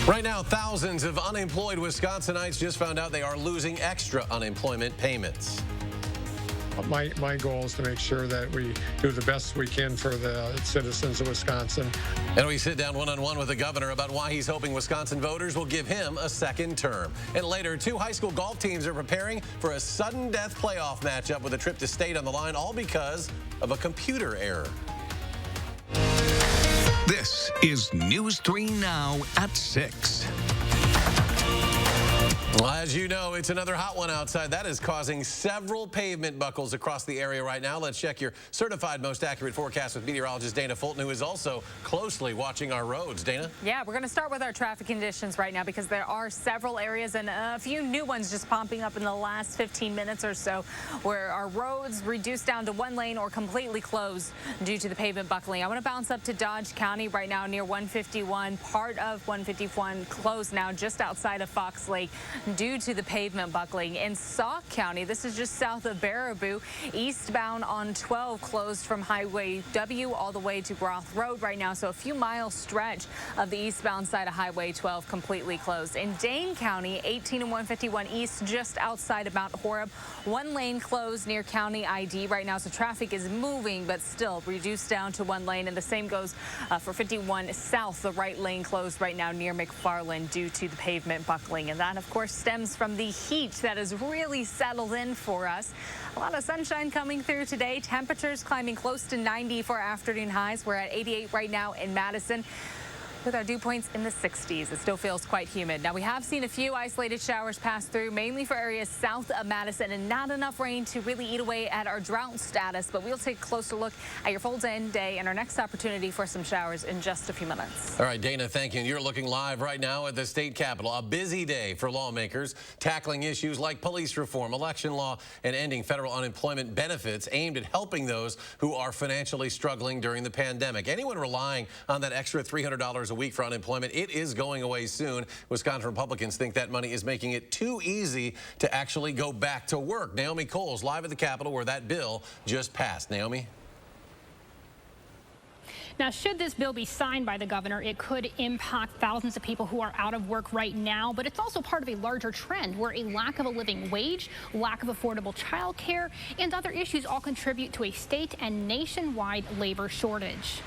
Right now, thousands of unemployed Wisconsinites just found out they are losing extra unemployment payments. My goal is to make sure that we do the best we can for the citizens of Wisconsin. And we sit down one-on-one with the governor about why he's hoping Wisconsin voters will give him a second term. And later, two high school golf teams are preparing for a sudden death playoff matchup with a trip to state on the line, all because of a computer error. This is News 3 Now at 6. Well, as you know, it's another hot one outside. That is causing several pavement buckles across the area right now. Let's check your certified most accurate forecast with meteorologist Dana Fulton, who is also closely watching our roads. Dana? Yeah, we're going to start with our traffic conditions right now because there are several areas and a few new ones just popping up in the last 15 minutes or so where our roads reduced down to one lane or completely closed due to the pavement buckling. I want to bounce up to Dodge County right now near 151. Part of 151 closed now just outside of Fox Lake due to the pavement buckling. In Sauk County, this is just south of Baraboo, eastbound on 12 closed from Highway W all the way to Groth Road right now. So a few mile stretch of the eastbound side of Highway 12 completely closed. In Dane County, 18 and 151 east just outside of Mount Horeb, one lane closed near County ID right now. So traffic is moving but still reduced down to one lane, and the same goes for 51 south. The right lane closed right now near McFarland due to the pavement buckling, and that of course stems from the heat that has really settled in for us. A lot of sunshine coming through today. Temperatures climbing close to 90 for afternoon highs. We're at 88 right now in Madison, with our dew points in the 60s. It still feels quite humid. Now, we have seen a few isolated showers pass through, mainly for areas south of Madison, and not enough rain to really eat away at our drought status. But we'll take a closer look at your full-end day and our next opportunity for some showers in just a few minutes. All right, Dana, thank you. And you're looking live right now at the state capitol. A busy day for lawmakers tackling issues like police reform, election law, and ending federal unemployment benefits aimed at helping those who are financially struggling during the pandemic. Anyone relying on that extra $300 a week for unemployment, it is going away soon. Wisconsin Republicans think that money is making it too easy to actually go back to work. Naomi Coles live at the Capitol where that bill just passed. Naomi? Now, should this bill be signed by the governor, it could impact thousands of people who are out of work right now. But it's also part of a larger trend where a lack of a living wage, lack of affordable child care, and other issues all contribute to a state and nationwide labor shortage.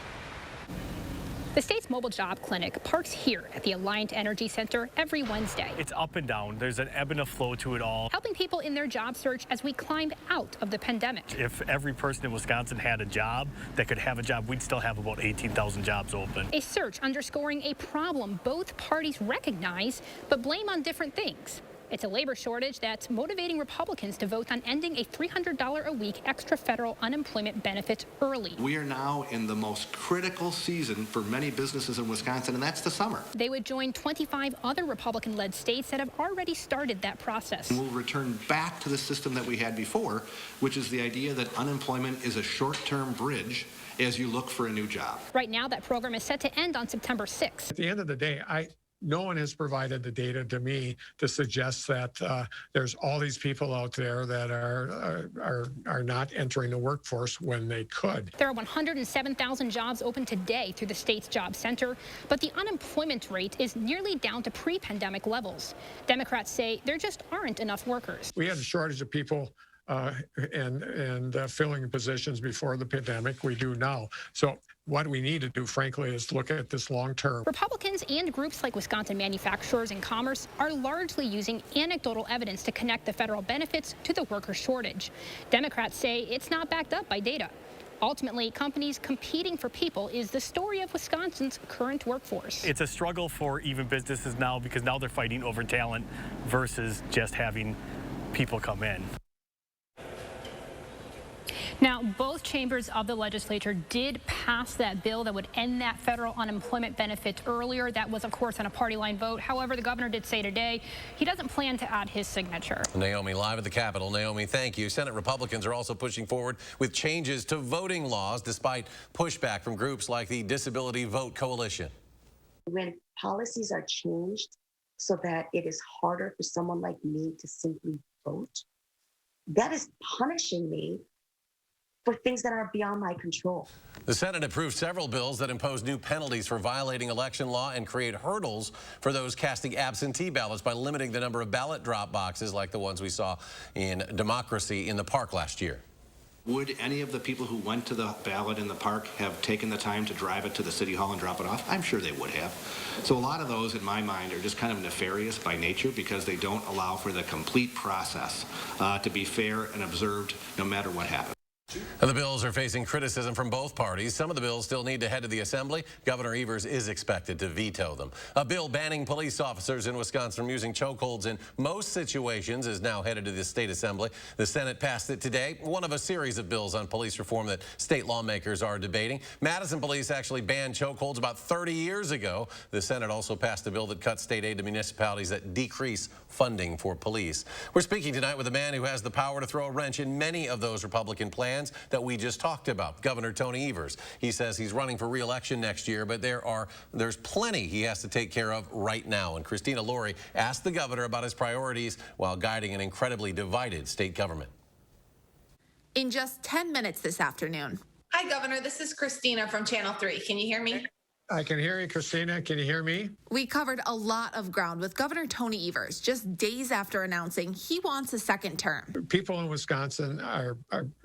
The state's mobile job clinic parks here at the Alliant Energy Center every Wednesday. It's up and down. There's an ebb and a flow to it all. Helping people in their job search as we climbed out of the pandemic. If every person in Wisconsin had a job that could have a job, we'd still have about 18,000 jobs open. A search underscoring a problem both parties recognize but blame on different things. It's a labor shortage that's motivating Republicans to vote on ending a $300 a week extra federal unemployment benefit early. We are now in the most critical season for many businesses in Wisconsin, and that's the summer. They would join 25 other Republican-led states that have already started that process. We'll return back to the system that we had before, which is the idea that unemployment is a short-term bridge as you look for a new job. Right now, that program is set to end on September 6th. At the end of the day, no one has provided the data to me to suggest that there's all these people out there that are not entering the workforce when they could. There are 107,000 jobs open today through the state's job center, but the unemployment rate is nearly down to pre-pandemic levels. Democrats say there just aren't enough workers. We had a shortage of people and filling positions before the pandemic. We do now. So what we need to do, frankly, is look at this long term. Republicans and groups like Wisconsin Manufacturers and Commerce are largely using anecdotal evidence to connect the federal benefits to the worker shortage. Democrats say it's not backed up by data. Ultimately, companies competing for people is the story of Wisconsin's current workforce. It's a struggle for even businesses now because now they're fighting over talent versus just having people come in. Now, both chambers of the legislature did pass that bill that would end that federal unemployment benefit earlier. That was, of course, on a party line vote. However, the governor did say today he doesn't plan to add his signature. Naomi, live at the Capitol. Naomi, thank you. Senate Republicans are also pushing forward with changes to voting laws despite pushback from groups like the Disability Vote Coalition. When policies are changed so that it is harder for someone like me to simply vote, that is punishing me for things that are beyond my control. The Senate approved several bills that impose new penalties for violating election law and create hurdles for those casting absentee ballots by limiting the number of ballot drop boxes like the ones we saw in Democracy in the Park last year. Would any of the people who went to the ballot in the park have taken the time to drive it to the city hall and drop it off? I'm sure they would have. So a lot of those, in my mind, are just kind of nefarious by nature because they don't allow for the complete process to be fair and observed no matter what happens. The bills are facing criticism from both parties. Some of the bills still need to head to the Assembly. Governor Evers is expected to veto them. A bill banning police officers in Wisconsin from using chokeholds in most situations is now headed to the state Assembly. The Senate passed it today, one of a series of bills on police reform that state lawmakers are debating. Madison police actually banned chokeholds about 30 years ago. The Senate also passed a bill that cuts state aid to municipalities that decrease funding for police. We're speaking tonight with a man who has the power to throw a wrench in many of those Republican plans that we just talked about, Governor Tony Evers. He says he's running for re-election next year, but there's plenty he has to take care of right now. And Christina Laurie asked the governor about his priorities while guiding an incredibly divided state government. In just 10 minutes this afternoon. Hi, Governor. This is Christina from Channel 3. Can you hear me? I can hear you, Christina. Can you hear me? We covered a lot of ground with Governor Tony Evers just days after announcing he wants a second term. People in Wisconsin are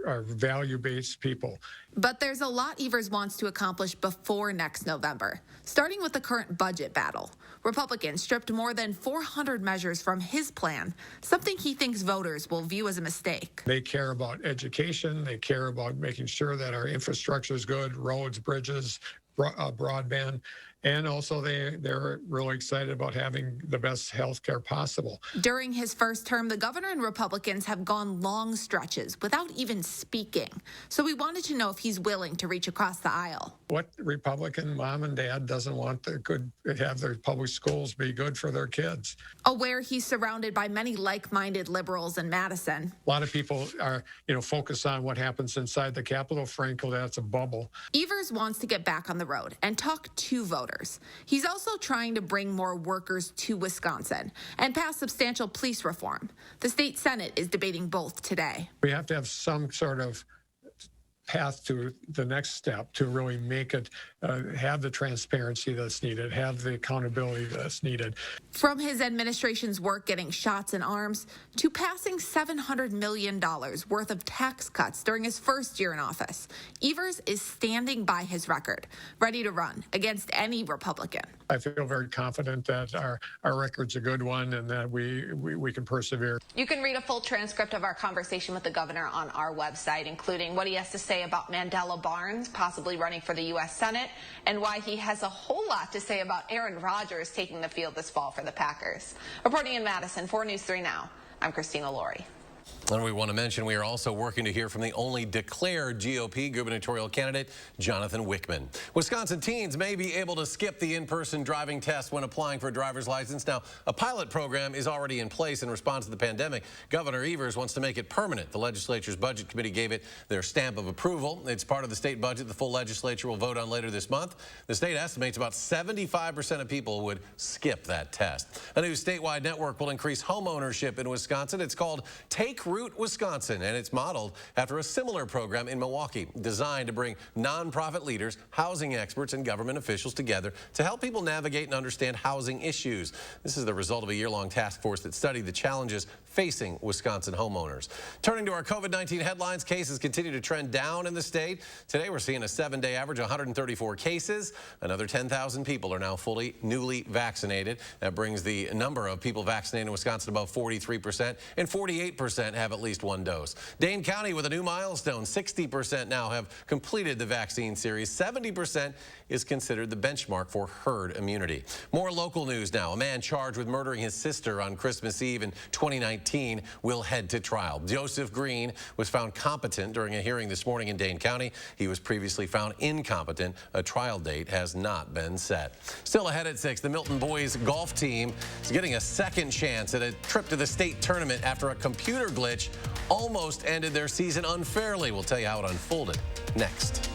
value-based people. But there's a lot Evers wants to accomplish before next November, starting with the current budget battle. Republicans stripped more than 400 measures from his plan, something he thinks voters will view as a mistake. They care about education. They care about making sure that our infrastructure is good, roads, bridges, broadband, and also they're really excited about having the best health care possible. During his first term, the governor and Republicans have gone long stretches without even speaking. So we wanted to know if he's willing to reach across the aisle. What Republican mom and dad doesn't want have their public schools be good for their kids? Aware he's surrounded by many like-minded liberals in Madison. A lot of people are, focused on what happens inside the Capitol. Frankly, that's a bubble. Evers wants to get back on the road and talk to voters. He's also trying to bring more workers to Wisconsin and pass substantial police reform. The state Senate is debating both today. We have to have some sort of path to the next step to really make it, have the transparency that's needed, have the accountability that's needed. From his administration's work getting shots in arms to passing $700 million worth of tax cuts during his first year in office, Evers is standing by his record, ready to run against any Republican. I feel very confident that our record's a good one and that we can persevere. You can read a full transcript of our conversation with the governor on our website, including what he has to say about Mandela Barnes possibly running for the U.S. Senate and why he has a whole lot to say about Aaron Rodgers taking the field this fall for the Packers. Reporting in Madison, 4 News 3 Now, I'm Christina Laurie. And we want to mention we are also working to hear from the only declared GOP gubernatorial candidate, Jonathan Wickman. Wisconsin teens may be able to skip the in-person driving test when applying for a driver's license. Now, a pilot program is already in place in response to the pandemic. Governor Evers wants to make it permanent. The legislature's budget committee gave it their stamp of approval. It's part of the state budget the full legislature will vote on later this month. The state estimates about 75% of people would skip that test. A new statewide network will increase home ownership in Wisconsin. It's called Take Root Wisconsin, and it's modeled after a similar program in Milwaukee, designed to bring nonprofit leaders, housing experts, and government officials together to help people navigate and understand housing issues. This is the result of a year-long task force that studied the challenges facing Wisconsin homeowners. Turning to our COVID-19 headlines, cases continue to trend down in the state. Today, we're seeing a 7-day average of 134 cases. Another 10,000 people are now newly vaccinated. That brings the number of people vaccinated in Wisconsin above 43%, and 48% have at least one dose. Dane County with a new milestone. 60% now have completed the vaccine series. 70% is considered the benchmark for herd immunity. More local news now. A man charged with murdering his sister on Christmas Eve in 2019 will head to trial. Joseph Green was found competent during a hearing this morning in Dane County. He was previously found incompetent. A trial date has not been set. Still ahead at 6, the Milton boys golf team is getting a second chance at a trip to the state tournament after a computer glitch almost ended their season unfairly. We'll tell you how it unfolded next.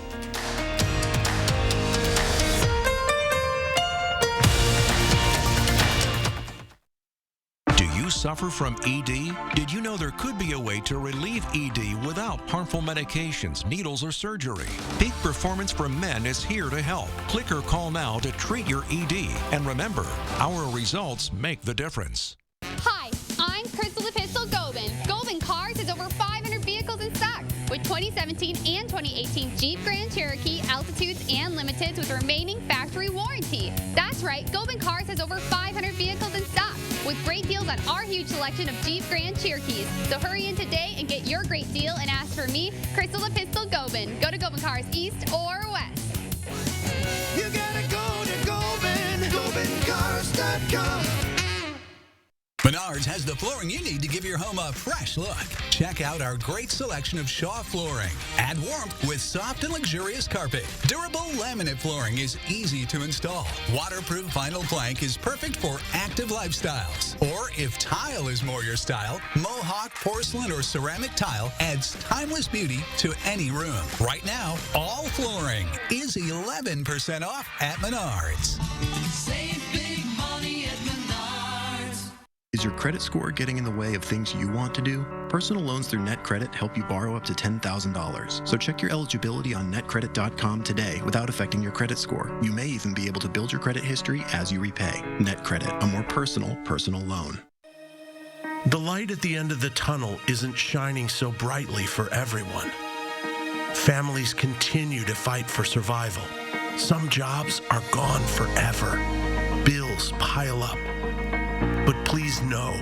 suffer from ED? Did you know there could be a way to relieve ED without harmful medications, needles, or surgery? Peak Performance for Men is here to help. Click or call now to treat your ED. And remember, our results make the difference. Hi, I'm Crystal the Pistol Gobin. Gobin Cars has over 500 vehicles in stock with 2017 and 2018 Jeep Grand Cherokee Altitudes and Limiteds with remaining factory warranty. That's right, Gobin Cars has over 500 vehicles in stock with great deals on our huge selection of Jeep Grand Cherokees. So hurry in today and get your great deal and ask for me, Crystal the Pistol Gobin. Go to Gobin Cars East or West. You gotta go to Gobin, GobinCars.com. Menards has the flooring you need to give your home a fresh look. Check out our great selection of Shaw flooring. Add warmth with soft and luxurious carpet. Durable laminate flooring is easy to install. Waterproof vinyl plank is perfect for active lifestyles. Or if tile is more your style, Mohawk, porcelain, or ceramic tile adds timeless beauty to any room. Right now, all flooring is 11% off at Menards. Save big money at Menards. Is your credit score getting in the way of things you want to do? Personal loans through NetCredit help you borrow up to $10,000. So check your eligibility on netcredit.com today without affecting your credit score. You may even be able to build your credit history as you repay. NetCredit, a more personal loan. The light at the end of the tunnel isn't shining so brightly for everyone. Families continue to fight for survival. Some jobs are gone forever. Bills pile up. But please know,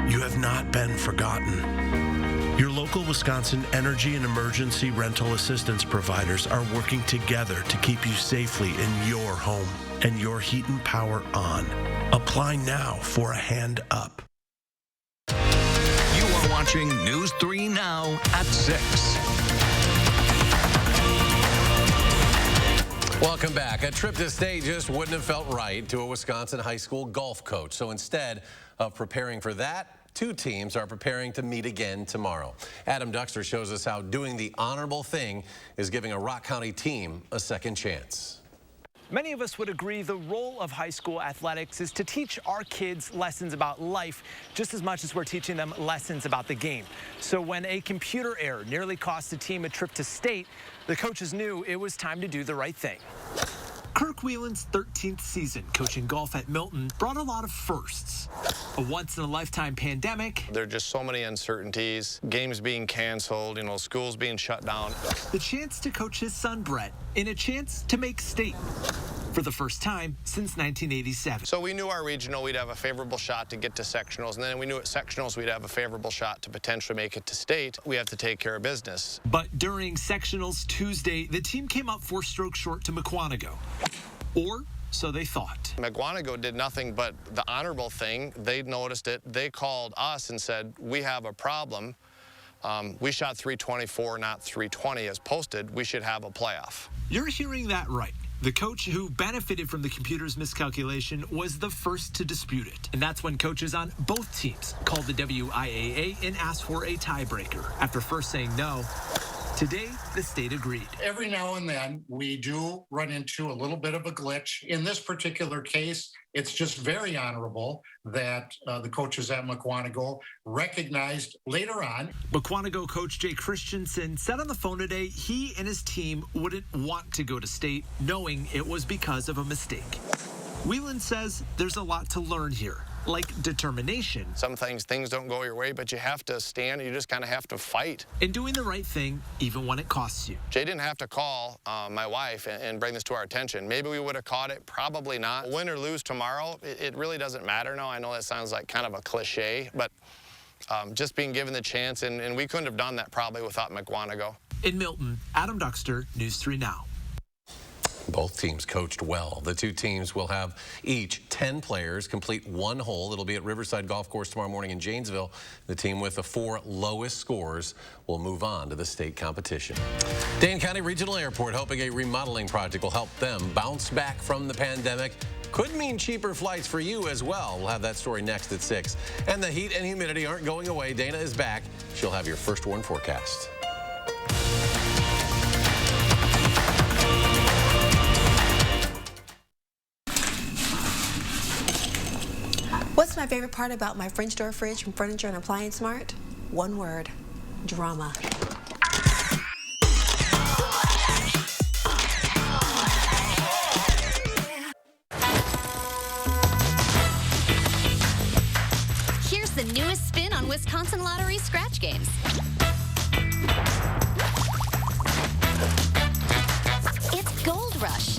you have not been forgotten. Your local Wisconsin energy and emergency rental assistance providers are working together to keep you safely in your home and your heat and power on. Apply now for a hand up. You are watching News 3 Now at 6. Welcome back. A trip to state just wouldn't have felt right to a Wisconsin high school golf coach. So instead of preparing for that, two teams are preparing to meet again tomorrow. Adam Duxter shows us how doing the honorable thing is giving a Rock County team a second chance. Many of us would agree the role of high school athletics is to teach our kids lessons about life just as much as we're teaching them lessons about the game. So when a computer error nearly cost the team a trip to state, the coaches knew it was time to do the right thing. Kirk Whelan's 13th season coaching golf at Milton brought a lot of firsts. A once-in-a-lifetime pandemic. There are just so many uncertainties, games being canceled, schools being shut down. The chance to coach his son, Brett, and a chance to make state for the first time since 1987. So we knew our regional, we'd have a favorable shot to get to sectionals, and then we knew at sectionals we'd have a favorable shot to potentially make it to state. We have to take care of business. But during sectionals Tuesday, the team came up 4 strokes short to Mukwonago. Or so they thought. Mukwonago did nothing but the honorable thing. They noticed it. They called us and said, we have a problem. We shot 324, not 320 as posted. We should have a playoff. You're hearing that right. The coach who benefited from the computer's miscalculation was the first to dispute it. And that's when coaches on both teams called the WIAA and asked for a tiebreaker. After first saying no, today the state agreed. Every now and then we do run into a little bit of a glitch. In this particular case, it's just very honorable that the coaches at Mukwonago recognized later on. Mukwonago coach Jay Christensen said on the phone today he and his team wouldn't want to go to state knowing it was because of a mistake. Whelan says there's a lot to learn here, like determination. Some things don't go your way, but you have to stand. You just kind of have to fight. And doing the right thing, even when it costs you. Jay didn't have to call my wife and bring this to our attention. Maybe we would have caught it, probably not. Win or lose tomorrow, it really doesn't matter now. I know that sounds like kind of a cliche, but just being given the chance, and we couldn't have done that probably without Mukwonago. In Milton, Adam Duxter, News 3 Now. Both teams coached well. The two teams will have each 10 players complete one hole. It'll be at Riverside Golf Course tomorrow morning in Janesville. The team with the 4 lowest scores will move on to the state competition. Dane County Regional Airport hoping a remodeling project will help them bounce back from the pandemic. Could mean cheaper flights for you as well. We'll have that story next at 6. And the heat and humidity aren't going away. Dana is back. She'll have your first warn forecast. What's my favorite part about my French door fridge from Furniture and Appliance Mart? One word: drama. Here's the newest spin on Wisconsin Lottery scratch games. It's Gold Rush.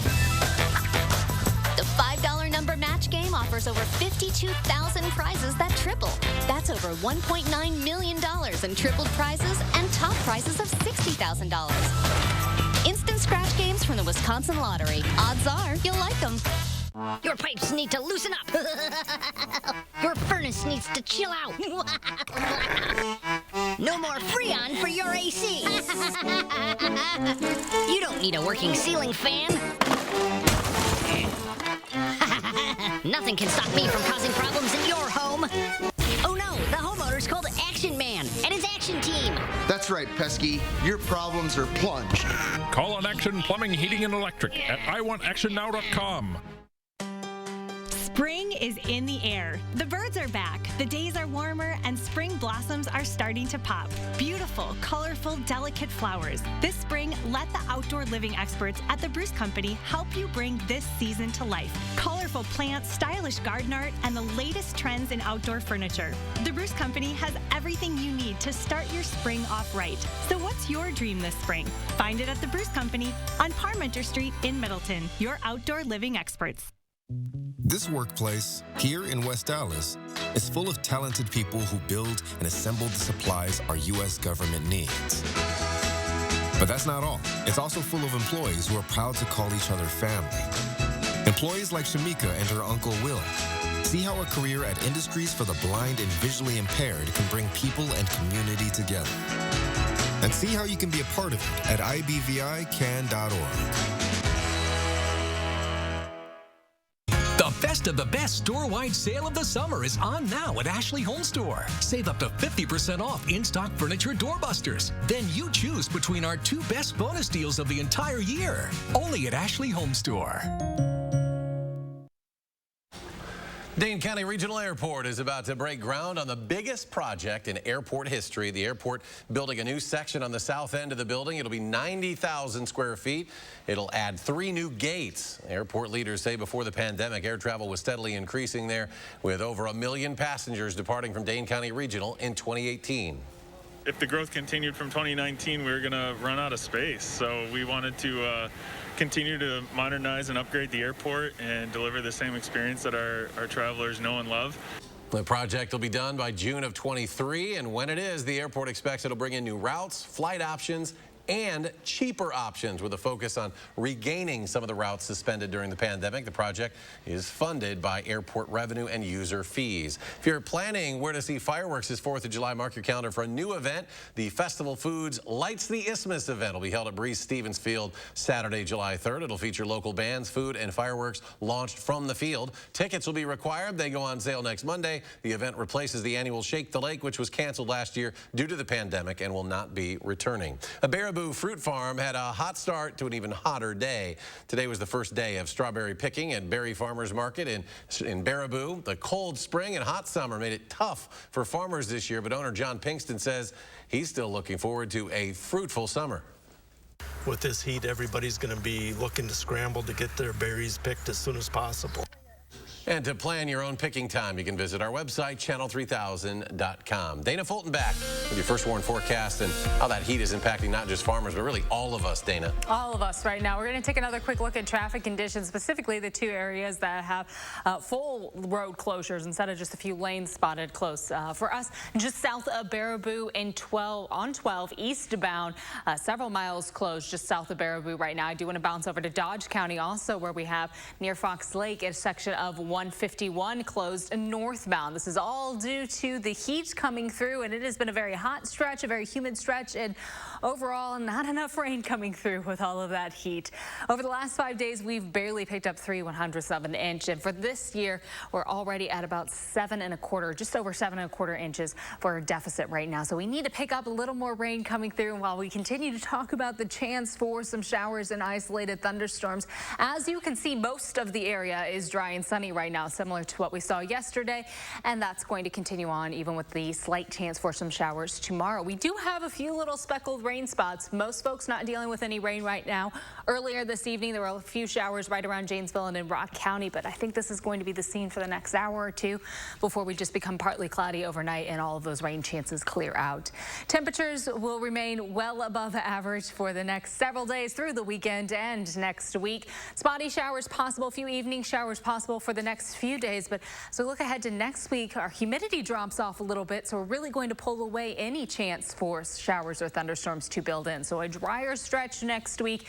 The $5 number match game offers over 52,000 prizes that triple. That's over $1.9 million in tripled prizes and top prizes of $60,000. Instant scratch games from the Wisconsin Lottery. Odds are you'll like them. Your pipes need to loosen up. Your furnace needs to chill out. No more Freon for your AC. You don't need a working ceiling fan. Nothing can stop me from causing problems in your home. Oh no, the homeowner's called Action Man and his action team. That's right, Pesky. Your problems are plunged. Call on Action Plumbing, Heating, and Electric at iwantactionnow.com. Spring is in the air. The birds are back. The days are warmer and spring blossoms are starting to pop. Beautiful, colorful, delicate flowers. This spring, let the outdoor living experts at the Bruce Company help you bring this season to life. Colorful plants, stylish garden art, and the latest trends in outdoor furniture. The Bruce Company has everything you need to start your spring off right. So what's your dream this spring? Find it at the Bruce Company on Parmenter Street in Middleton. Your outdoor living experts. This workplace, here in West Dallas, is full of talented people who build and assemble the supplies our U.S. government needs. But that's not all. It's also full of employees who are proud to call each other family. Employees like Shamika and her uncle Will. See how a career at Industries for the Blind and Visually Impaired can bring people and community together. And see how you can be a part of it at ibvican.org. The best of the best store-wide sale of the summer is on now at Ashley Home Store. Save up to 50% off in-stock furniture doorbusters. Then you choose between our 2 best bonus deals of the entire year. Only at Ashley Home Store. Dane County Regional Airport is about to break ground on the biggest project in airport history. The airport building a new section on the south end of the building. It'll be 90,000 square feet. It'll add 3 new gates. Airport leaders say before the pandemic, air travel was steadily increasing there, with over 1 million passengers departing from Dane County Regional in 2018. If the growth continued from 2019, we were going to run out of space. So we wanted to continue to modernize and upgrade the airport and deliver the same experience that our travelers know and love. The project will be done by June of 23, and when it is, the airport expects it'll bring in new routes, flight options, and cheaper options with a focus on regaining some of the routes suspended during the pandemic. The project is funded by airport revenue and user fees. If you're planning where to see fireworks this 4th of July, mark your calendar for a new event. The Festival Foods Lights the Isthmus event will be held at Breeze Stevens Field Saturday, July 3rd. It'll feature local bands, food, and fireworks launched from the field. Tickets will be required. They go on sale next Monday. The event replaces the annual Shake the Lake, which was canceled last year due to the pandemic and will not be returning. A Baraboo Fruit Farm had a hot start to an even hotter day. Today was the first day of strawberry picking at Berry Farmers Market in Baraboo. The cold spring and hot summer made it tough for farmers this year, but owner John Pinkston says he's still looking forward to a fruitful summer. With this heat, everybody's going to be looking to scramble to get their berries picked as soon as possible. And to plan your own picking time, you can visit our website, channel3000.com. Dana Fulton back with your first warn forecast and how that heat is impacting not just farmers, but really all of us, Dana. All of us right now. We're going to take another quick look at traffic conditions, specifically the 2 areas that have full road closures instead of just a few lanes spotted close. For us, just south of Baraboo on 12 eastbound, several miles closed just south of Baraboo right now. I do want to bounce over to Dodge County also, where we have near Fox Lake a section of 151 closed northbound. This is all due to the heat coming through, and it has been a very hot stretch, a very humid stretch, and overall not enough rain coming through with all of that heat. Over the last 5 days, we've barely picked up 3/100ths of an inch, and for this year, we're already at about 7 1/4, just over 7 1/4 inches for a deficit right now. So we need to pick up a little more rain coming through, and while we continue to talk about the chance for some showers and isolated thunderstorms, as you can see, most of the area is dry and sunny right right now, similar to what we saw yesterday, and that's going to continue on even with the slight chance for some showers tomorrow. We do have a few little speckled rain spots. Most folks not dealing with any rain right now. Earlier this evening, there were a few showers right around Janesville and in Rock County, but I think this is going to be the scene for the next hour or two before we just become partly cloudy overnight and all of those rain chances clear out. Temperatures will remain well above average for the next several days through the weekend and next week. Spotty showers possible, a few evening showers possible for the next few days. But as we look ahead to next week, our humidity drops off a little bit, so we're really going to pull away any chance for showers or thunderstorms to build in. So a drier stretch next week.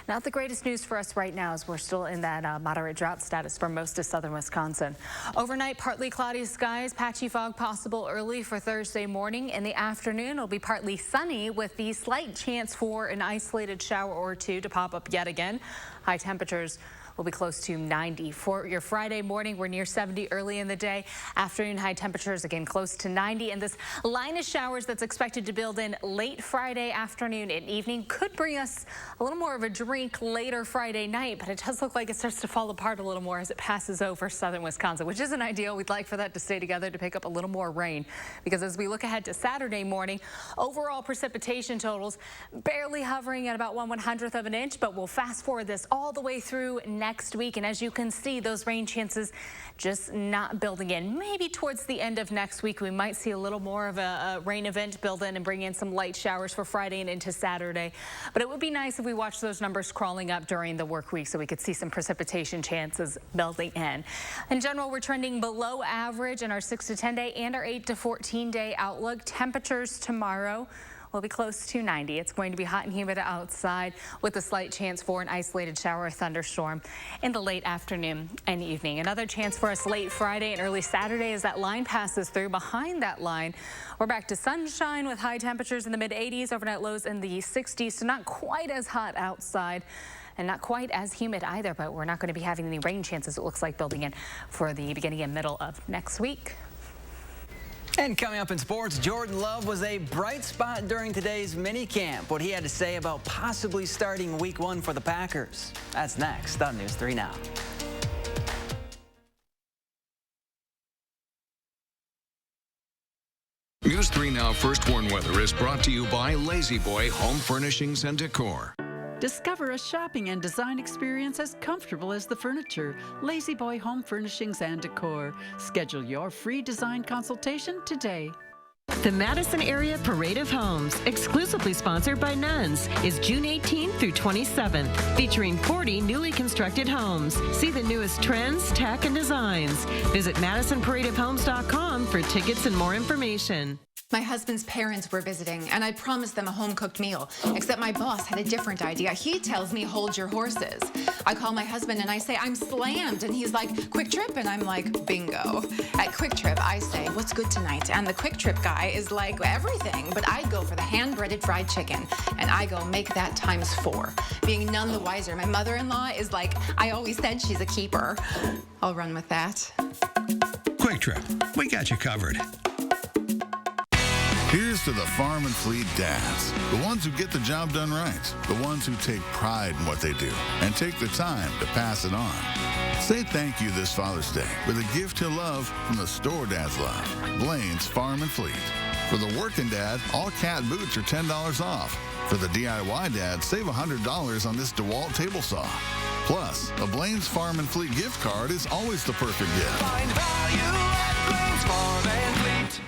Not the greatest news for us right now, as we're still in that moderate drought status for most of southern Wisconsin. Overnight, partly cloudy skies, patchy fog possible early for Thursday morning. In the afternoon, it'll be partly sunny with the slight chance for an isolated shower or two to pop up yet again. High temperatures will be close to 90. For your Friday morning, we're near 70 early in the day. Afternoon high temperatures again close to 90. And this line of showers that's expected to build in late Friday afternoon and evening could bring us a little more of a drink later Friday night. But it does look like it starts to fall apart a little more as it passes over southern Wisconsin, which isn't ideal. We'd like for that to stay together to pick up a little more rain, because as we look ahead to Saturday morning, overall precipitation totals barely hovering at about 1/100th of an inch. But we'll fast forward this all the way through next week, and as you can see, those rain chances just not building in. Maybe towards the end of next week, we might see a little more of a rain event build in and bring in some light showers for Friday and into Saturday. But it would be nice if we watched those numbers crawling up during the work week so we could see some precipitation chances building in. In general, we're trending below average in our 6 to 10 day and our 8 to 14 day outlook. Temperatures tomorrow will be close to 90. It's going to be hot and humid outside with a slight chance for an isolated shower or thunderstorm in the late afternoon and evening. Another chance for us late Friday and early Saturday as that line passes through. Behind that line, we're back to sunshine with high temperatures in the mid 80s, overnight lows in the 60s, so not quite as hot outside and not quite as humid either, but we're not going to be having any rain chances, it looks like, building in for the beginning and middle of next week. And coming up in sports, Jordan Love was a bright spot during today's mini camp. What he had to say about possibly starting week 1 for the Packers. That's next on News 3 Now. News 3 Now First Warn Weather is brought to you by Lazy Boy Home Furnishings and Decor. Discover a shopping and design experience as comfortable as the furniture. Lazy Boy Home Furnishings and Decor. Schedule your free design consultation today. The Madison Area Parade of Homes, exclusively sponsored by Nuns, is June 18th through 27th, featuring 40 newly constructed homes. See the newest trends, tech, and designs. Visit MadisonParadeOfHomes.com for tickets and more information. My husband's parents were visiting, and I promised them a home-cooked meal, except my boss had a different idea. He tells me, hold your horses. I call my husband and I say, I'm slammed, and he's like, Quick Trip, and I'm like, bingo. At Quick Trip, I say, what's good tonight? And the Quick Trip guy is like, everything, but I go for the hand-breaded fried chicken, and I go, make that times 4. Being none the wiser, my mother-in-law is like, I always said she's a keeper. I'll run with that. Quick Trip, we got you covered. Here's to the Farm and Fleet dads, the ones who get the job done right, the ones who take pride in what they do and take the time to pass it on. Say thank you this Father's Day with a gift he'll love from the store dads love, Blaine's Farm and Fleet. For the working dad, all cat boots are $10 off. For the DIY dad, save $100 on this DeWalt table saw. Plus, a Blaine's Farm and Fleet gift card is always the perfect gift. Find value at Blaine's Farm and Fleet.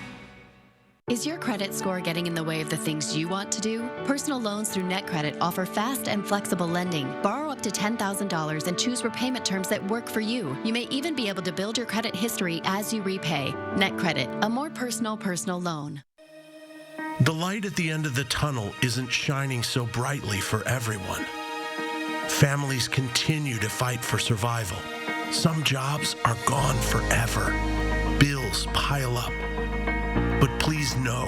Is your credit score getting in the way of the things you want to do? Personal loans through NetCredit offer fast and flexible lending. Borrow up to $10,000 and choose repayment terms that work for you. You may even be able to build your credit history as you repay. NetCredit, a more personal loan. The light at the end of the tunnel isn't shining so brightly for everyone. Families continue to fight for survival. Some jobs are gone forever. Bills pile up. But please know,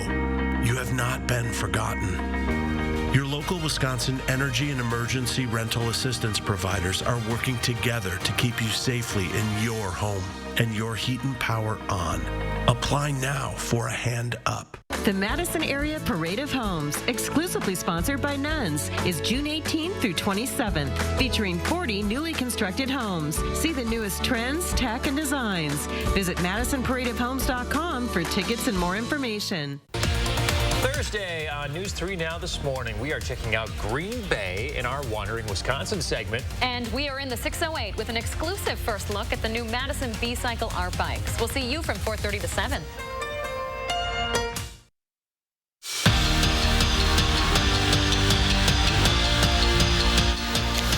you have not been forgotten. Your local Wisconsin energy and emergency rental assistance providers are working together to keep you safely in your home and your heat and power on. Apply now for a hand up. The Madison Area Parade of Homes, exclusively sponsored by Nuns, is June 18th through 27th, featuring 40 newly constructed homes. See the newest trends, tech, and designs. Visit MadisonParadeOfHomes.com for tickets and more information. Thursday on News 3 Now this morning, we are checking out Green Bay in our Wandering Wisconsin segment. And we are in the 608 with an exclusive first look at the new Madison B-Cycle R bikes. We'll see you from 4:30 to 7.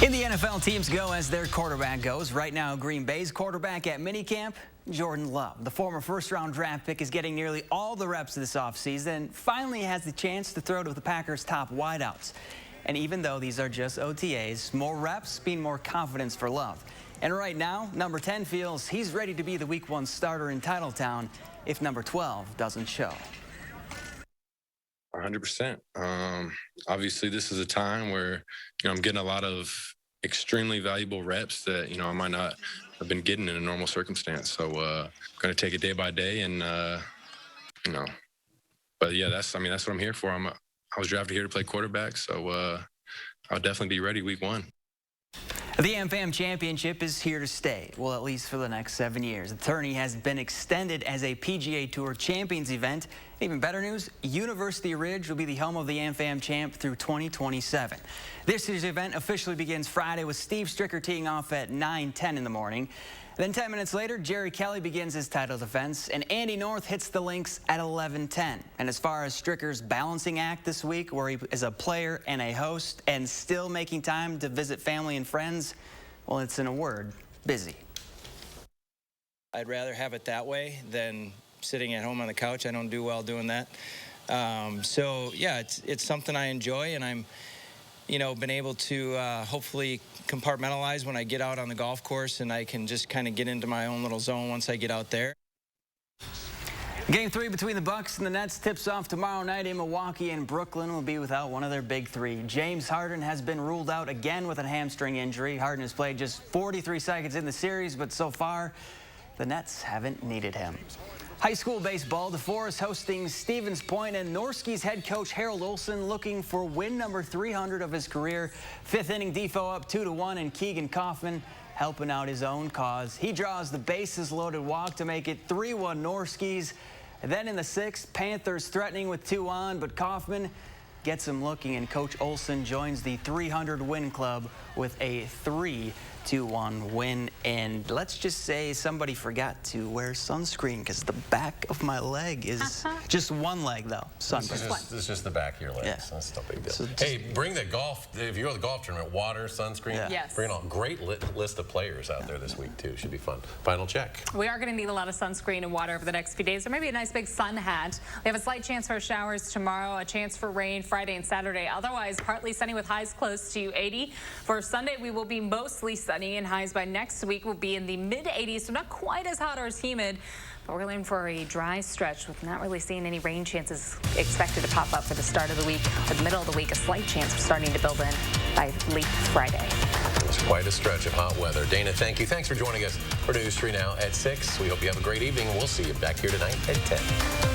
In the NFL, teams go as their quarterback goes. Right now, Green Bay's quarterback at minicamp, Jordan Love. The former first-round draft pick is getting nearly all the reps this offseason and finally has the chance to throw to the Packers' top wideouts. And even though these are just OTAs, more reps mean more confidence for Love. And right now, number 10 feels he's ready to be the Week 1 starter in Titletown if number 12 doesn't show. 100%. Obviously, this is a time where, I'm getting a lot of extremely valuable reps that, I might not have been getting in a normal circumstance. So, going to take it day by day and, but yeah, that's what I'm here for. I was drafted here to play quarterback. So, I'll definitely be ready Week 1. The AmFam Championship is here to stay, well, at least for the next 7 years. The tourney has been extended as a PGA Tour Champions event. Even better news, University Ridge will be the home of the AmFam Champ through 2027. This year's event officially begins Friday with Steve Stricker teeing off at 9:10 in the morning. Then 10 minutes later, Jerry Kelly begins his title defense, and Andy North hits the links at 11:10. And as far as Stricker's balancing act this week, where he is a player and a host and still making time to visit family and friends, well, it's in a word, busy. I'd rather have it that way than sitting at home on the couch. I don't do well doing that. So, yeah, it's something I enjoy, and I'm been able to hopefully compartmentalize when I get out on the golf course, and I can just kind of get into my own little zone once I get out there. Game 3 between the Bucks and the Nets tips off tomorrow night in Milwaukee, and Brooklyn will be without one of their big three. James Harden has been ruled out again with a hamstring injury. Harden has played just 43 seconds in the series, but so far, the Nets haven't needed him. High school baseball, DeForest hosting Stevens Point, and Norski's head coach Harold Olson looking for win number 300 of his career. Fifth inning, Defo up 2-1, and Keegan Kaufman helping out his own cause. He draws the bases loaded walk to make it 3-1 Norskies. And then in the 6th, Panthers threatening with 2 on, but Kaufman gets him looking, and Coach Olson joins the 300 win club with a 3-1 win. And let's just say somebody forgot to wear sunscreen because the back of my leg is just one leg, though. Sunburn. This is just the back of your legs. Yeah. That's no big deal. So hey, bring the golf. If you go to the golf tournament, water, sunscreen. Yeah. Yes. Bring it on. Great list of players out there this week, too. Should be fun. Final check. We are going to need a lot of sunscreen and water over the next few days. There may be a nice big sun hat. We have a slight chance for showers tomorrow, a chance for rain Friday and Saturday. Otherwise, partly sunny with highs close to 80. For Sunday, we will be mostly sunny, and highs by next week will be in the mid-80s, so not quite as hot or as humid. But we're looking for a dry stretch with not really seeing any rain chances expected to pop up for the start of the week. For the middle of the week, a slight chance for starting to build in by late Friday. It's quite a stretch of hot weather. Dana, thank you. Thanks for joining us for News 3 Now at 6. We hope you have a great evening. We'll see you back here tonight at 10.